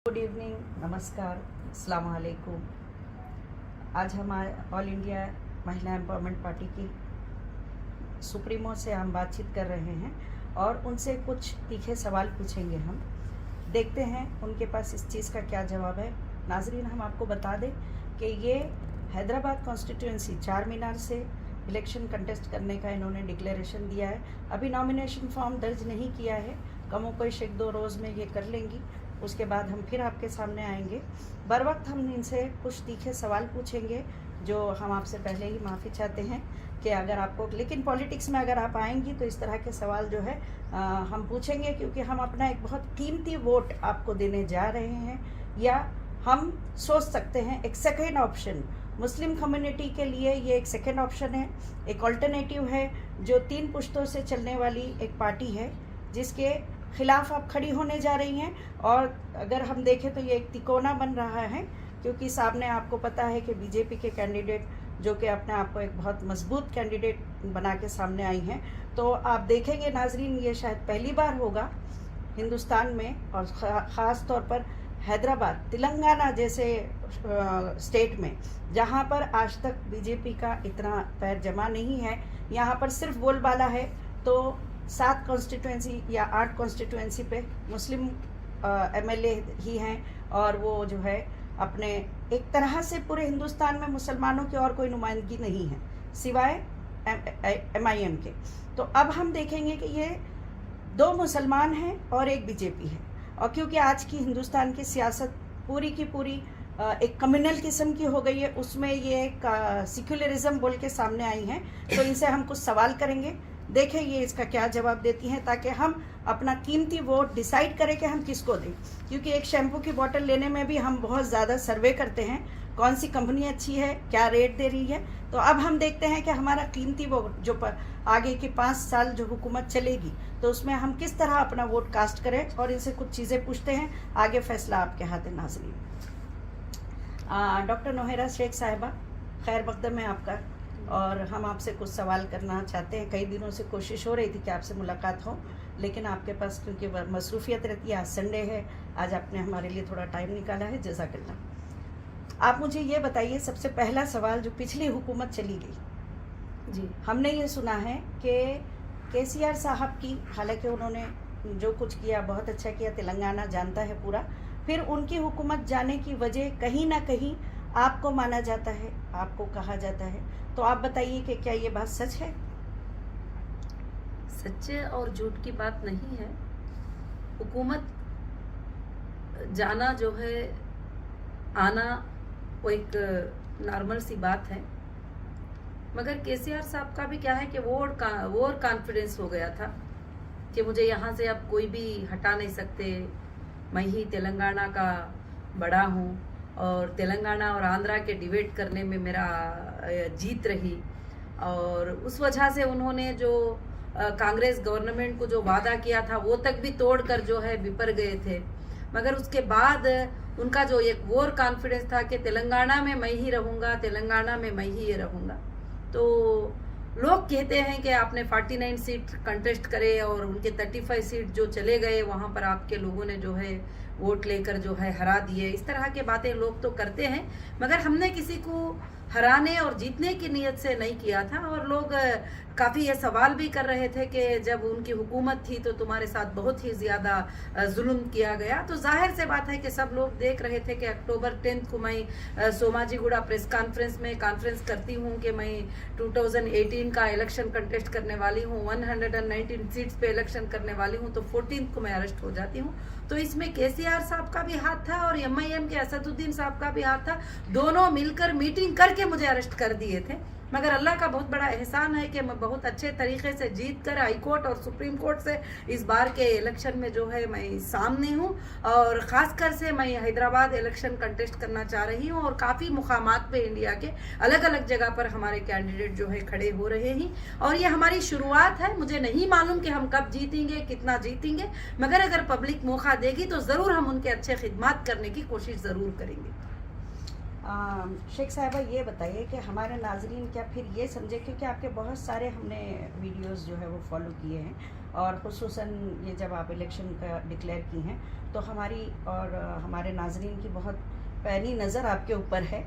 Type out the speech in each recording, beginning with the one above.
Good evening, नमस्कार, अस्सलाम वालेकुम। आज हम ऑल इंडिया महिला एम्पावरमेंट पार्टी की सुप्रीमो से हम बातचीत कर रहे हैं और उनसे कुछ तीखे सवाल पूछेंगे। हम देखते हैं उनके पास इस चीज़ का क्या जवाब है। नाजरीन, हम आपको बता दें कि ये हैदराबाद कॉन्स्टिट्यूंसी चार मीनार से इलेक्शन कंटेस्ट करने का इन्होंने डिक्लेरेशन दिया है। अभी नॉमिनेशन फॉर्म दर्ज नहीं किया है, कमों कोई एक दो रोज़ में ये कर लेंगी। उसके बाद हम फिर आपके सामने आएंगे। बर वक्त हम इनसे कुछ तीखे सवाल पूछेंगे जो हम आपसे पहले ही माफ़ी चाहते हैं कि अगर आपको, लेकिन पॉलिटिक्स में अगर आप आएंगी तो इस तरह के सवाल जो है हम पूछेंगे, क्योंकि हम अपना एक बहुत कीमती वोट आपको देने जा रहे हैं। या हम सोच सकते हैं एक सेकेंड ऑप्शन, मुस्लिम कम्युनिटी के लिए ये एक सेकेंड ऑप्शन है, एक अल्टरनेटिव है जो 3 पुश्तों से चलने वाली एक पार्टी है जिसके खिलाफ आप खड़ी होने जा रही हैं। और अगर हम देखें तो ये एक तिकोना बन रहा है, क्योंकि सामने आपको पता है कि बीजेपी के कैंडिडेट जो कि अपने आप को एक बहुत मजबूत कैंडिडेट बना के सामने आई हैं। तो आप देखेंगे नाजरीन, ये शायद पहली बार होगा हिंदुस्तान में और ख़ास तौर पर हैदराबाद, तेलंगाना जैसे स्टेट में, जहाँ पर आज तक बीजेपी का इतना पैर जमा नहीं है। यहाँ पर सिर्फ बोलबाला है तो 7 कॉन्स्टिट्यूंसी या 8 कॉन्स्टिट्यूंसी पे मुस्लिम एमएलए ही हैं और वो जो है अपने एक तरह से पूरे हिंदुस्तान में मुसलमानों की और कोई नुमाइंदगी नहीं है सिवाय MIM के। तो अब हम देखेंगे कि ये 2 मुसलमान हैं और एक बीजेपी है। और क्योंकि आज की हिंदुस्तान की सियासत पूरी की पूरी एक कम्युनल किस्म की हो गई है, उसमें ये एक सेक्युलरिज्म बोल के सामने आई हैं। तो इनसे हम कुछ सवाल करेंगे, देखें ये इसका क्या जवाब देती हैं, ताकि हम अपना कीमती वोट डिसाइड करें कि हम किसको दें। क्योंकि एक शैम्पू की बोतल लेने में भी हम बहुत ज़्यादा सर्वे करते हैं, कौन सी कंपनी अच्छी है, क्या रेट दे रही है। तो अब हम देखते हैं कि हमारा कीमती वोट जो आगे की 5 साल जो हुकूमत चलेगी, तो उसमें हम किस तरह अपना वोट कास्ट करें। और इनसे कुछ चीज़ें पूछते हैं, आगे फैसला आपके हाथ है नाज़रीन। डॉक्टर नोहेरा शेख साहिबा, खैर मकदम है आपका, और हम आपसे कुछ सवाल करना चाहते हैं। कई दिनों से कोशिश हो रही थी कि आपसे मुलाकात हो, लेकिन आपके पास क्योंकि मसरूफियत रहती है, आज संडे है, आज आपने हमारे लिए थोड़ा टाइम निकाला है, जज़ाकल्लाह। आप मुझे ये बताइए, सबसे पहला सवाल, जो पिछली हुकूमत चली गई जी, हमने ये सुना है कि KCR साहब की, हालांकि उन्होंने जो कुछ किया बहुत अच्छा किया, तेलंगाना जानता है पूरा, फिर उनकी हुकूमत जाने की वजह कहीं ना कहीं आपको माना जाता है, आपको कहा जाता है। तो आप बताइए कि क्या ये बात सच है? सच और झूठ की बात नहीं है। हुकूमत जाना जो है, आना वो एक नॉर्मल सी बात है। मगर KCR साहब का भी क्या है कि वो कॉन्फिडेंस हो गया था कि मुझे यहाँ से अब कोई भी हटा नहीं सकते, मैं ही तेलंगाना का बड़ा हूँ और तेलंगाना और आंध्रा के डिबेट करने में मेरा जीत रही। और उस वजह से उन्होंने जो कांग्रेस गवर्नमेंट को जो वादा किया था वो तक भी तोड़कर जो है बिपर गए थे। मगर उसके बाद उनका जो एक वोर कॉन्फिडेंस था कि तेलंगाना में मैं ही रहूँगा, तेलंगाना में मैं ही रहूँगा। तो लोग कहते हैं कि आपने 49 सीट कंटेस्ट करे और उनके 35 सीट जो चले गए, वहाँ पर आपके लोगों ने जो है वोट लेकर जो है हरा दिए। इस तरह के बातें लोग तो करते हैं, मगर हमने किसी को हराने और जीतने की नीयत से नहीं किया था। और लोग काफ़ी ये सवाल भी कर रहे थे कि जब उनकी हुकूमत थी तो तुम्हारे साथ बहुत ही ज़्यादा जुल्म किया गया। तो जाहिर से बात है कि सब लोग देख रहे थे कि अक्टूबर 10 को मैं सोमाजीगुड़ा प्रेस कॉन्फ्रेंस में कॉन्फ्रेंस करती हूँ कि मैं 2018 का इलेक्शन कंटेस्ट करने वाली हूँ, 119 सीट्स पे इलेक्शन करने वाली हूँ, तो 14 को मैं अरेस्ट हो जाती हूँ। तो इसमें KCR साहब का भी हाथ था और MIM के असदुद्दीन साहब का भी हाथ था। दोनों मिलकर मीटिंग करके मुझे अरेस्ट कर दिए थे। मगर अल्लाह का बहुत बड़ा एहसान है कि मैं बहुत अच्छे तरीके से जीत कर हाई कोर्ट और सुप्रीम कोर्ट से इस बार के इलेक्शन में जो है मैं सामने हूँ। और ख़ासकर से मैं हैदराबाद इलेक्शन कंटेस्ट करना चाह रही हूँ और काफ़ी मुकामात पे इंडिया के अलग अलग जगह पर हमारे कैंडिडेट जो है खड़े हो रहे हैं। और ये हमारी शुरुआत है, मुझे नहीं मालूम कि हम कब जीतेंगे, कितना जीतेंगे, मगर अगर पब्लिक मौका देगी तो ज़रूर हम उनके अच्छे खिदमत करने की कोशिश ज़रूर करेंगे। शेख साहिबा ये बताइए कि हमारे नाजरीन क्या फिर ये समझे, क्योंकि आपके बहुत सारे हमने वीडियोस जो है वो फॉलो किए हैं और ख़ुसूसन ये जब आप इलेक्शन का डिक्लेयर की हैं तो हमारी और हमारे नाजरीन की बहुत पैनी नज़र आपके ऊपर है।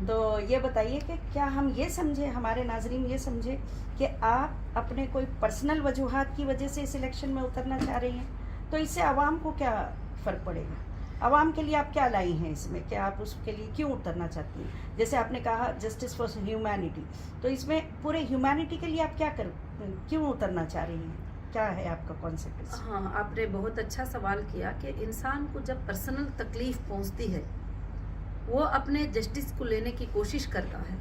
तो ये बताइए कि क्या हम ये समझे, हमारे नाजरीन ये समझे कि आप अपने कोई पर्सनल वजूहात की वजह से इस इलेक्शन में उतरना चाह रही हैं, तो इससे आवाम को क्या फ़र्क पड़ेगा? आवाम के लिए आप क्या लाई हैं इसमें, क्या आप उसके लिए क्यों उतरना चाहती हैं? जैसे आपने कहा जस्टिस फॉर ह्यूमैनिटी, तो इसमें पूरे ह्यूमैनिटी के लिए आप क्यों उतरना चाह रही हैं? क्या है आपका कॉन्सेप्ट? हाँ, आपने बहुत अच्छा सवाल किया कि इंसान को जब पर्सनल तकलीफ पहुंचती है वो अपने जस्टिस को लेने की कोशिश करता है,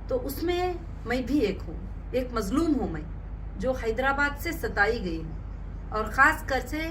तो उसमें मैं भी एक हूँ, एक मजलूम हूँ मैं, जो हैदराबाद से सताई गई हूँ और ख़ास कर से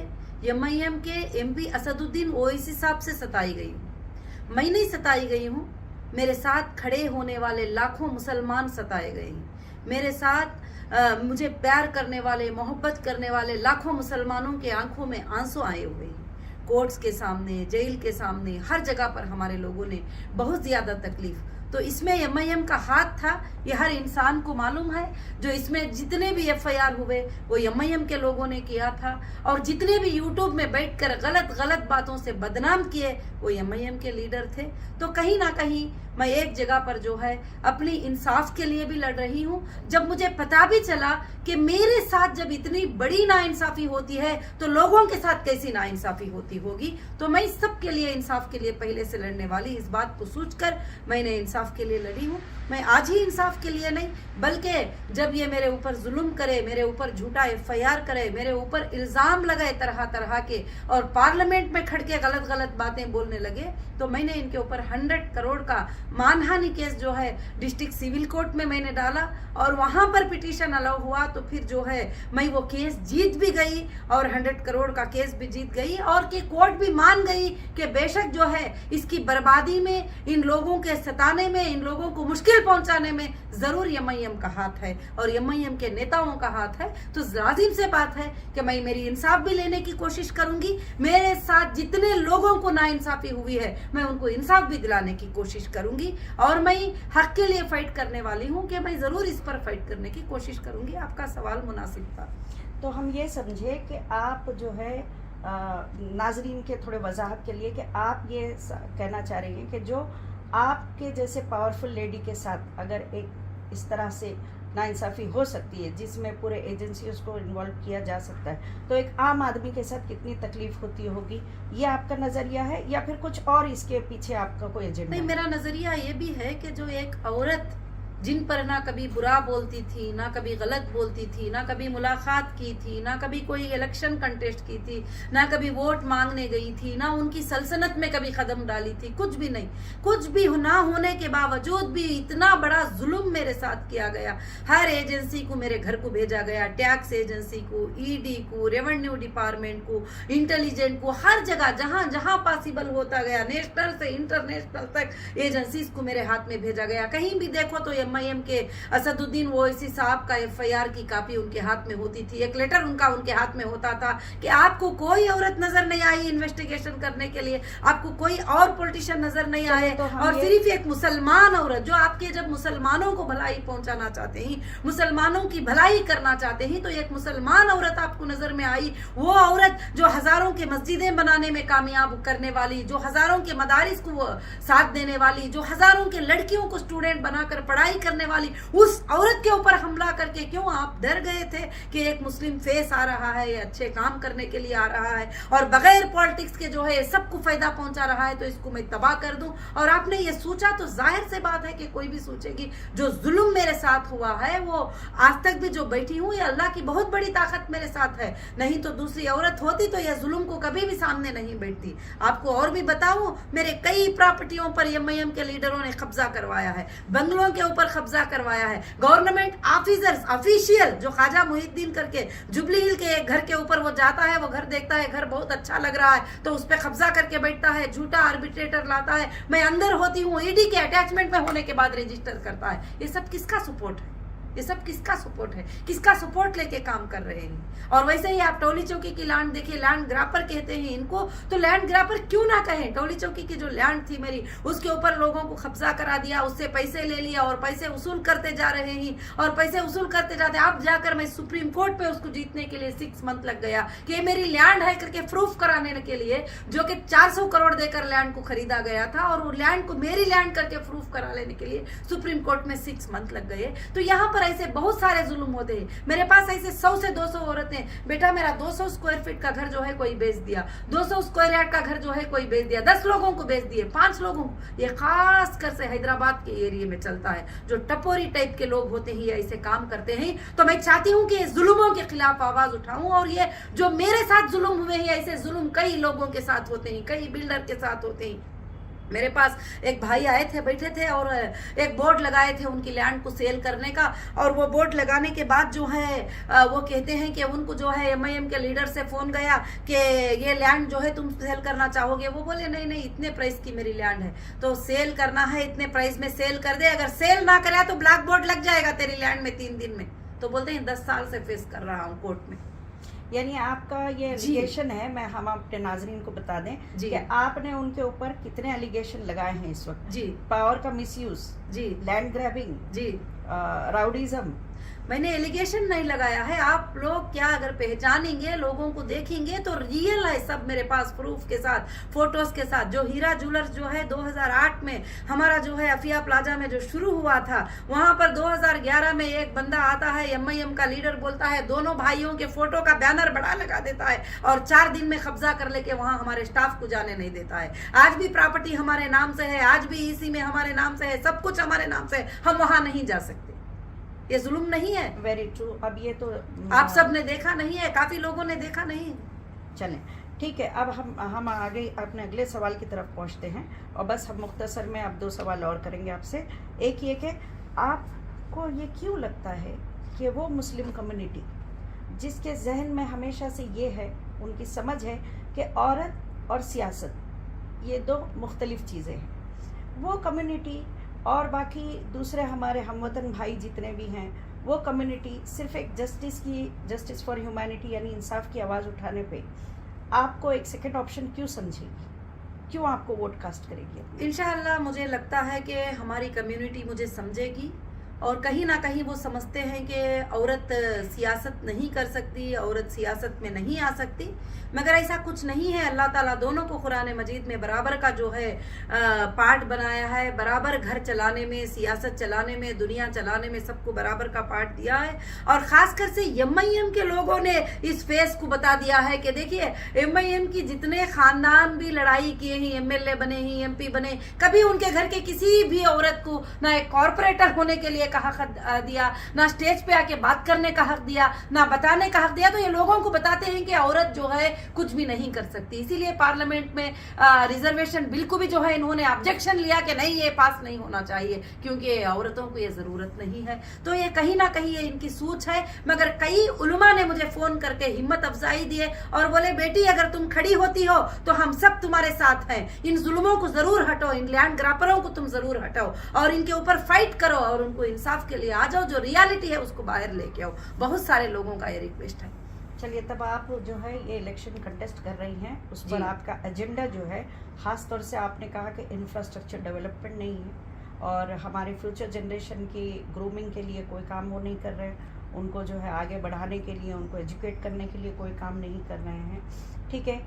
MIM के MP असदुद्दीन ओवैसी साहब से सताई गई हूँ। मैं नहीं सताई गई हूँ, मेरे साथ खड़े होने वाले लाखों मुसलमान सताए गए हैं। मेरे साथ मुझे प्यार करने वाले, मोहब्बत करने वाले लाखों मुसलमानों के आंखों में आंसू आए हुए हैं। कोर्ट्स के सामने, जेल के सामने, हर जगह पर हमारे लोगों ने बहुत ज़्यादा तकलीफ। तो इसमें MIM का हाथ था, ये हर इंसान को मालूम है। जो इसमें जितने भी FIR हुए वो MIM के लोगों ने किया था, और जितने भी YouTube में बैठकर गलत बातों से बदनाम किए वो MIM के लीडर थे। तो कहीं ना कहीं मैं एक जगह पर जो है अपनी इंसाफ के लिए भी लड़ रही हूँ। जब मुझे पता भी चला कि मेरे साथ जब इतनी बड़ी नाइंसाफी होती है तो लोगों के साथ कैसी नाइंसाफी होती होगी, तो मैं सबके लिए इंसाफ के लिए पहले से लड़ने वाली। इस बात को सोचकर मैंने इंसाफ के लिए लड़ी हूँ। मैं आज ही इंसाफ के लिए नहीं, बल्कि जब ये मेरे ऊपर जुल्म करे, मेरे ऊपर झूठा FIR करे, मेरे ऊपर इल्ज़ाम लगाए तरह तरह के, और पार्लियामेंट में खड़ के गलत बातें बोलने लगे, तो मैंने इनके ऊपर 100 करोड़ का मानहानि केस जो है डिस्ट्रिक्ट सिविल कोर्ट में मैंने डाला, और वहां पर पिटीशन अलाउ हुआ। तो फिर जो है मैं वो केस जीत भी गई और 100 करोड़ का केस भी जीत गई, और कि कोर्ट भी मान गई कि बेशक जो है इसकी बर्बादी में, इन लोगों के सताने में, इन लोगों को मुश्किल पहुंचाने में जरूर MIM का हाथ है और MIM के नेताओं का हाथ है। तो लाजिम से बात है कि मैं मेरी इंसाफ भी लेने की कोशिश करूंगी। मेरे साथ जितने लोगों को नाइंसाफी हुई है मैं उनको इंसाफ भी दिलाने की कोशिश करूंगी, और मैं हक के लिए फाइट करने वाली हूं कि मैं जरूर इस पर फाइट करने की कोशिश करूंगी। आपका सवाल मुनासिब था। तो हम ये समझे कि आप जो है नाजरीन के थोड़े वजाहत के लिए कि आप ये कहना चाह रही हैं कि जो आपके जैसे पावरफुल लेडी के साथ अगर एक इस तरह से नाइंसाफ़ी हो सकती है जिसमें पूरे एजेंसीज को इन्वॉल्व किया जा सकता है, तो एक आम आदमी के साथ कितनी तकलीफ होती होगी, ये आपका नज़रिया है या फिर कुछ और इसके पीछे आपका कोई एजेंडा? नहीं, मेरा नज़रिया ये भी है कि जो एक औरत जिन पर ना कभी बुरा बोलती थी, ना कभी गलत बोलती थी, ना कभी मुलाकात की थी, ना कभी कोई इलेक्शन कंटेस्ट की थी, ना कभी वोट मांगने गई थी, ना उनकी सल्तनत में कभी कदम डाली थी, कुछ भी नहीं। कुछ भी ना होने के बावजूद भी इतना बड़ा जुल्म मेरे साथ किया गया। हर एजेंसी को मेरे घर को भेजा गया, टैक्स एजेंसी को, ED को, रेवेन्यू डिपार्टमेंट को, इंटेलिजेंट को, हर जगह जहां जहां पॉसिबल होता गया, नेशनल से इंटरनेशनल तक एजेंसीज को मेरे हाथ में भेजा गया। कहीं भी देखो तो MIM के असदुद्दीन ओवैसी साहब का FIR की कॉपी उनके हाथ में होती थी, एक लेटर उनके हाथ में होता था कि आपको कोई औरत नजर नहीं आई इन्वेस्टिगेशन करने के लिए, आपको कोई और पॉलिटिशियन नजर नहीं आए, तो और सिर्फ एक मुसलमान औरत जो आपके जब मुसलमानों को भलाई पहुंचाना चाहते हैं, मुसलमानों की भलाई करना चाहते हैं, तो एक मुसलमान औरत आपको नजर में आई। वो औरत जो हजारों के मस्जिदें बनाने में कामयाब करने वाली, जो हजारों के मदारिस को साथ देने वाली, जो हजारों के लड़कियों को स्टूडेंट बनाकर पढ़ाई करने वाली, उस औरत के ऊपर हमला करके क्यों आप डर गए थे कि एक मुस्लिम फेस आ रहा है, ये अच्छे काम करने के लिए आ रहा है और बगैर पॉलिटिक्स के जो है सबको फायदा पहुंचा रहा है, तो इसको मैं तबाह कर दूं। और आपने ये सोचा तो जाहिर से बात है कि कोई भी सोचेगी। जो जुल्म मेरे साथ हुआ है वो आज तक भी जो बैठी हूं, ये अल्लाह की बहुत बड़ी ताकत मेरे साथ है, नहीं तो दूसरी औरत होती तो यह जुल्म को कभी भी सामने नहीं बैठती। आपको और भी बताऊं, मेरे कई प्रॉपर्टियों पर MIM के लीडरों ने कब्जा करवाया है, बंगलों के ऊपर कब्जा करवाया है। गवर्नमेंट ऑफिसर्स ऑफिशियल जो ख्वाजा मुहिद्दीन करके जुबली हिल के एक घर के ऊपर वो जाता है, वो घर देखता है, घर बहुत अच्छा लग रहा है तो उस पर कब्जा करके बैठता है, झूठा आर्बिट्रेटर लाता है। मैं अंदर होती हूँ, ED के अटैचमेंट में होने के बाद रजिस्टर करता है। ये सब किसका सपोर्ट है? ये सब किसका सपोर्ट है, किसका सपोर्ट लेके काम कर रहे हैं। और वैसे ही आप टोली चौकी की लैंड देखिए, लैंड ग्रापर कहते हैं इनको, तो लैंड ग्रापर क्यों ना कहें। टोली चौकी की जो लैंड थी मेरी, उसके ऊपर लोगों को कब्जा करा दिया, उससे पैसे ले लिया और पैसे वसूल करते जा रहे हैं और पैसे वसूल करते जाते। अब जाकर मैं सुप्रीम कोर्ट पे उसको जीतने के लिए 6 मंथ लग गया कि ये मेरी लैंड है करके प्रूफ कराने के लिए, जो कि 400 करोड़ देकर लैंड को खरीदा गया था, और वो लैंड को मेरी लैंड करके प्रूफ करा लेने के लिए सुप्रीम कोर्ट में 6 मंथ लग गए। तो यहाँ पर ऐसे बहुत सारे जुल्म होते हैं। मेरे पास ऐसे 100 से 200 औरतें, बेटा मेरा 200 स्क्वायर फीट का घर जो है कोई बेच दिया, 200 स्क्वायर यार्ड का घर जो है कोई बेच दिया, 10 लोगों को बेच दिए, 5 लोगों को। ये खास कर से हैदराबाद के एरिया में चलता है। जो टपोरी टाइप के लोग होते हैं, ऐसे काम करते हैं। तो मैं चाहती हूँ कि जुल्मों के खिलाफ आवाज उठाऊं, और ये जो मेरे साथ जुल्म हुए हैं, ऐसे जुल्म कई लोगों के साथ होते हैं, कई बिल्डर के साथ होते हैं। मेरे पास एक भाई आए थे, बैठे थे और एक बोर्ड लगाए थे उनकी लैंड को सेल करने का। और वो बोर्ड लगाने के बाद जो है वो कहते हैं कि उनको जो है MIM के लीडर से फोन गया कि ये लैंड जो है तुम सेल करना चाहोगे। वो बोले नहीं नहीं, इतने प्राइस की मेरी लैंड है, तो सेल करना है, इतने प्राइस में सेल कर दे, अगर सेल ना करे तो ब्लैक बोर्ड लग जाएगा तेरी लैंड में 3 दिन में। तो बोलते हैं 10 साल से फेस कर रहा हूँ कोर्ट में। यानी आपका ये एलिगेशन है, मैं हम अपने नाजरीन को बता दें कि आपने उनके ऊपर कितने एलिगेशन लगाए हैं इस वक्त। जी, पावर का मिसयूज, जी, लैंड ग्रैबिंग, जी, राउडीज्म। मैंने एलिगेशन नहीं लगाया है। आप लोग क्या अगर पहचानेंगे, लोगों को देखेंगे तो रियल है सब मेरे पास प्रूफ के साथ, फोटोज के साथ। जो हीरा ज्वेलर्स जो है 2008 में हमारा जो है अफिया प्लाजा में जो शुरू हुआ था, वहां पर 2011 में एक बंदा आता है, MIM का लीडर, बोलता है दोनों भाइयों के फोटो का बैनर बड़ा लगा देता है और 4 दिन में कब्जा कर लेके वहां हमारे स्टाफ को जाने नहीं देता है। आज भी प्रॉपर्टी हमारे नाम से है, आज भी EC में हमारे नाम से है, सब कुछ हमारे नाम से है, हम वहां नहीं जा सकते। ये जुल्म नहीं है? Very true. अब ये तो आप सब ने देखा नहीं है, काफी लोगों ने देखा नहीं है। चलें, ठीक है। अब हम आगे अपने अगले सवाल की तरफ पहुंचते हैं, और बस हम मुख्तसर में अब 2 सवाल और करेंगे आपसे। एक ये कि आपको ये क्यों लगता है कि वो मुस्लिम कम्युनिटी जिसके जहन में हमेशा से ये है, उनकी समझ है कि औरत और सियासत ये 2 मुख्तलिफ चीज़ें हैं, वो कम्युनिटी और बाकी दूसरे हमारे हमवतन भाई जितने भी हैं, वो कम्युनिटी सिर्फ एक जस्टिस फॉर ह्यूमैनिटी यानी इंसाफ की आवाज़ उठाने पे आपको एक सेकंड ऑप्शन क्यों समझेगी, क्यों आपको वोट कास्ट करेगी? इंशाअल्लाह मुझे लगता है कि हमारी कम्युनिटी मुझे समझेगी, और कहीं ना कहीं वो समझते हैं कि औरत सियासत नहीं कर सकती, औरत सियासत में नहीं आ सकती, मगर ऐसा कुछ नहीं है। अल्लाह ताला दोनों को कुरान मजीद में बराबर का जो है पार्ट बनाया है, बराबर घर चलाने में, सियासत चलाने में, दुनिया चलाने में, सबको बराबर का पार्ट दिया है। और खासकर से MIM के लोगों ने इस फेस को बता दिया है कि देखिए MIM की जितने खानदान भी लड़ाई किए हैं, MLA बने हैं, MP बने, कभी उनके घर के किसी भी औरत को ना एक कॉर्पोरेटर होने के लिए का हक दिया, ना स्टेज पे आके बात करने का हक दिया, ना बताने का हक दिया। तो ये लोगों को बताते हैं कि औरत जो है कुछ भी नहीं कर सकती। इसीलिए पार्लियामेंट में रिजर्वेशन बिल को भी जो है इन्होंने ऑब्जेक्शन लिया कि नहीं, ये पास नहीं होना चाहिए, क्योंकि औरतों को ये जरूरत नहीं है। तो ये कहीं ना कहीं ये इनकी सोच है। मगर कई उलमा ने मुझे फोन करके हिम्मत अफजाई दिए और बोले बेटी अगर तुम खड़ी होती हो तो हम सब तुम्हारे साथ हैं, इन जुल्मों को जरूर हटाओ, इन लैंड ग्रापरों को तुम जरूर हटाओ और इनके ऊपर फाइट करो और उनको इंसाफ के लिए आ जाओ, जो रियलिटी है उसको बाहर लेके आओ। बहुत सारे लोगों का ये रिक्वेस्ट है। चलिए, तब आप जो है ये इलेक्शन कंटेस्ट कर रही हैं, उस पर आपका एजेंडा जो है, खास तौर से आपने कहा कि इंफ्रास्ट्रक्चर डेवलपमेंट नहीं है और हमारे फ्यूचर जनरेशन की ग्रूमिंग के लिए कोई काम वो नहीं कर रहे हैं, उनको जो है आगे बढ़ाने के लिए, उनको एजुकेट करने के लिए कोई काम नहीं कर रहे हैं। ठीक है,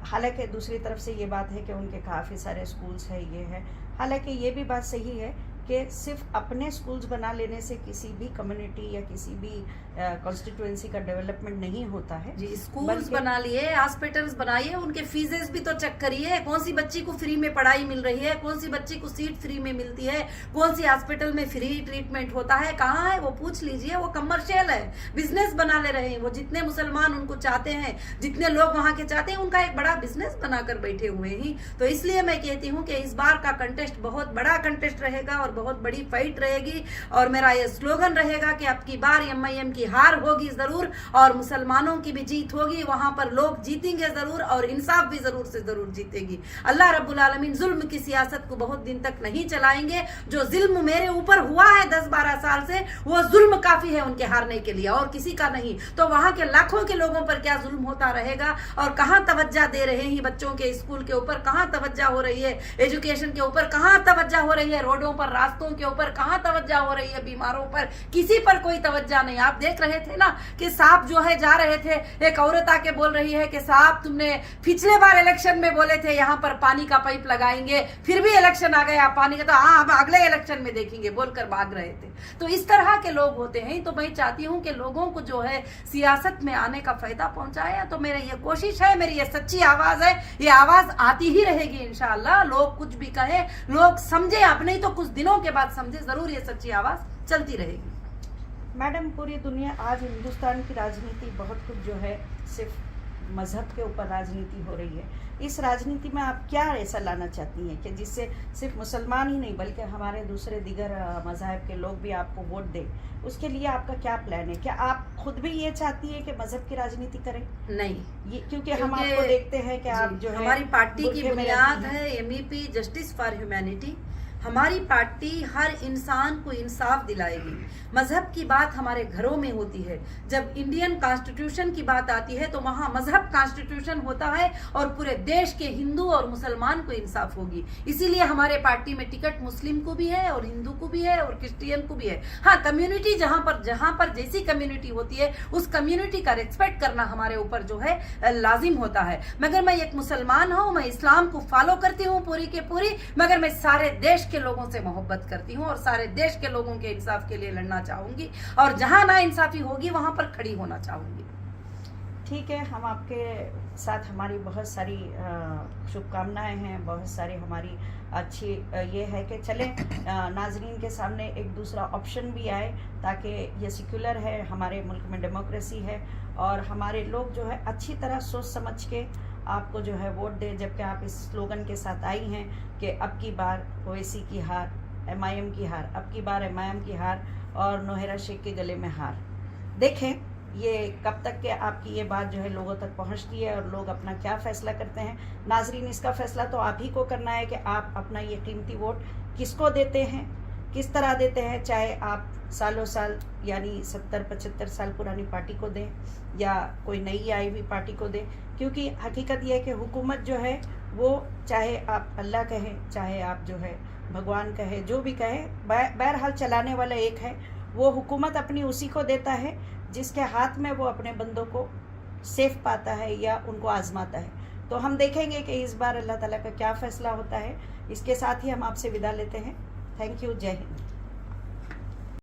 हालांकि दूसरी तरफ से ये बात है कि उनके काफ़ी सारे स्कूल्स है, ये है। हालांकि ये भी बात सही है कि सिर्फ अपने स्कूल्स बना लेने से किसी भी कम्युनिटी या किसी भी कॉन्स्टिट्यूएंसी का डेवलपमेंट नहीं होता है। जी, स्कूल्स बना लिए, हॉस्पिटल्स बनाइए, उनके फीसेस भी तो चेक करिए, कौन सी बच्ची को फ्री में पढ़ाई मिल रही है, कौन सी बच्ची को सीट फ्री में मिलती है, कौन सी हॉस्पिटल में फ्री ट्रीटमेंट होता है, कहाँ है वो पूछ लीजिए। वो कमर्शियल है, बिजनेस बना ले रहे हैं वो। जितने मुसलमान उनको चाहते हैं, जितने लोग वहाँ के चाहते हैं, उनका एक बड़ा बिजनेस बनाकर बैठे हुए हैं। तो इसलिए मैं कहती हूँ कि इस बार का कंटेस्ट बहुत बड़ा कंटेस्ट रहेगा और बहुत बड़ी फाइट रहेगी और मेरा ये स्लोगन रहेगा कि अब की बार MIM की हार होगी जरूर और मुसलमानों की भी जीत होगी। वहां पर लोग जीतेंगे जरूर और इंसाफ भी जरूर से जरूर जीतेगी। अल्लाह रब्बुल आलमीन जुल्म की सियासत को बहुत दिन तक नहीं चलाएंगे। जो जुल्म मेरे ऊपर हुआ है 10-12 साल से, वो जुल्म काफी है उनके हारने के लिए और किसी का नहीं। तो वहां के लाखों के लोगों पर क्या जुल्म होता रहेगा और कहां तवज्जो दे रहे हैं बच्चों के स्कूल के ऊपर, कहां तवज्जो हो रही है एजुकेशन के ऊपर, कहां तवज्जो हो रही है रोडों पर रास्तों के ऊपर, कहां तवज्जो हो रही है बीमारों पर, किसी पर कोई तवज्जो नहीं। आप देख रहे थे ना कि साहब जो है जा रहे थे, एक औरत आके बोल रही है कि साहब तुमने पिछले बार इलेक्शन में बोले थे यहाँ पर पानी का पाइप लगाएंगे, फिर भी इलेक्शन आ गया पानी का, तो हाँ हम अगले इलेक्शन में देखेंगे बोलकर भाग रहे थे। तो इस तरह के लोग होते हैं। तो मैं चाहती हूँ कि लोगों को जो है सियासत में आने का फायदा पहुंचाए। तो मेरी ये कोशिश है, मेरी ये सच्ची आवाज है, ये आवाज आती ही रहेगी इंशाअल्लाह। लोग कुछ भी कहे, लोग समझे, अब नहीं तो कुछ दिनों के बाद समझे, जरूर ये सच्ची आवाज चलती रहेगी। मैडम, पूरी दुनिया आज हिंदुस्तान की राजनीति बहुत कुछ जो है सिर्फ मजहब के ऊपर राजनीति हो रही है। इस राजनीति में आप क्या ऐसा लाना चाहती हैं कि जिससे सिर्फ मुसलमान ही नहीं बल्कि हमारे दूसरे दिगर मज़ाहब के लोग भी आपको वोट दें? उसके लिए आपका क्या प्लान है? क्या आप खुद भी ये चाहती है कि मजहब की राजनीति करें? नहीं, ये क्योंकि हम आपको देखते हैं कि आप जो है, हमारी पार्टी की बुनियाद है MEP जस्टिस फॉर ह्यूमैनिटी। हमारी पार्टी हर इंसान को इंसाफ दिलाएगी। मजहब की बात हमारे घरों में होती है। जब इंडियन कॉन्स्टिट्यूशन की बात आती है तो वहाँ मजहब कॉन्स्टिट्यूशन होता है और पूरे देश के हिंदू और मुसलमान को इंसाफ होगी। इसीलिए हमारे पार्टी में टिकट मुस्लिम को भी है और हिंदू को भी है और क्रिश्चियन को भी है। हाँ, कम्युनिटी जहाँ पर जैसी कम्युनिटी होती है उस कम्युनिटी का रिस्पेक्ट करना हमारे ऊपर जो है लाजिम होता है। मगर मैं एक मुसलमान हूँ, मैं इस्लाम को फॉलो करती हूँ पूरी के पूरी, मगर मैं सारे देश के लोगों से मोहब्बत करती हूँ और सारे देश के लोगों के इंसाफ के लिए लड़ना चाहूंगी और जहां ना इंसाफी होगी वहां पर खड़ी होना चाहूंगी। ठीक है, हम आपके साथ, हमारी बहुत सारी शुभकामनाएं हैं, बहुत सारी हमारी अच्छी ये है कि चले नाजरीन के सामने एक दूसरा ऑप्शन भी आए ताकि ये सेक्युलर है, हमारे मुल्क में डेमोक्रेसी है और हमारे लोग जो है अच्छी तरह सोच समझ के आपको जो है वोट दे। जबकि आप इस स्लोगन के साथ आई हैं कि अब की बार ओवैसी की हार, MIM की हार, अब की बार MIM की हार और नौहेरा शेख के गले में हार। देखें ये कब तक के आपकी ये बात जो है लोगों तक पहुंचती है और लोग अपना क्या फ़ैसला करते हैं। नाजरीन, इसका फ़ैसला तो आप ही को करना है कि आप अपना ये कीमती वोट किसको देते हैं, किस तरह देते हैं। चाहे आप सालों साल यानी 70-75 साल पुरानी पार्टी को दें या कोई नई आई हुई पार्टी को दें, क्योंकि हकीकत यह है कि हुकूमत जो है वो चाहे आप अल्लाह कहें, चाहे आप जो है भगवान कहे, जो भी कहे, बहरहाल चलाने वाला एक है। वो हुकूमत अपनी उसी को देता है जिसके हाथ में वो अपने बंदों को सेफ पाता है या उनको आजमाता है। तो हम देखेंगे कि इस बार अल्लाह ताला का क्या फ़ैसला होता है। इसके साथ ही हम आपसे विदा लेते हैं। Thank you. जय हिंद।